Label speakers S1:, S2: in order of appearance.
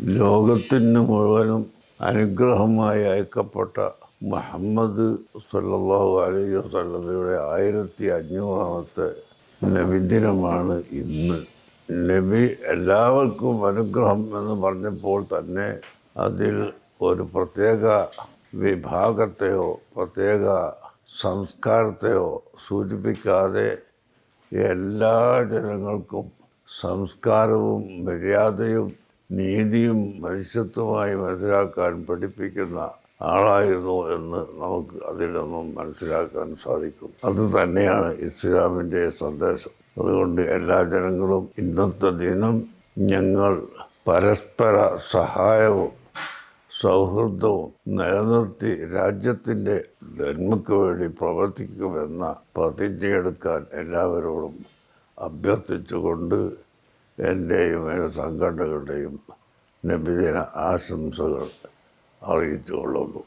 S1: ലോകത്തിന് മുഴുവനും അനുഗ്രഹമായി അയക്കപ്പെട്ട മുഹമ്മദ് സല്ലല്ലാഹു അലൈഹി വസല്ലമയുടെ 1500-ാമത്തെ നബിദിനമാണ് ഇന്ന്. നബി എല്ലാവർക്കും അനുഗ്രഹം എന്ന് പറഞ്ഞപ്പോൾ തന്നെ അതിൽ ഒരു പ്രത്യേക വിഭാഗത്തെയോ പ്രത്യേക സംസ്കാരത്തെയോ സൂചിപ്പിക്കാതെ എല്ലാ ജനങ്ങൾക്കും സംസ്കാരവും മര്യാദയും നീതിയും മനുഷ്യത്വമായി മനസ്സിലാക്കാൻ പഠിപ്പിക്കുന്ന ആളായിരുന്നു എന്ന് നമുക്ക് അതിൽ നിന്നും മനസ്സിലാക്കാൻ സാധിക്കും. അത് തന്നെയാണ് ഇസ്ലാമിൻ്റെ സന്ദേശം. അതുകൊണ്ട് എല്ലാ ജനങ്ങളും ഇന്നത്തെ ദിനം ഞങ്ങൾ പരസ്പര സഹായവും സൗഹൃദവും നിലനിർത്തി രാജ്യത്തിൻ്റെ നന്മയ്ക്ക് വേണ്ടി പ്രവർത്തിക്കുമെന്ന പ്രതിജ്ഞയെടുക്കാൻ എല്ലാവരോടും അഭ്യർത്ഥിച്ചുകൊണ്ട് എൻ്റെയും എൻ്റെ സംഘടനകളുടെയും നബിദിന ആശംസകൾ അറിയിച്ചുകൊള്ളുന്നു.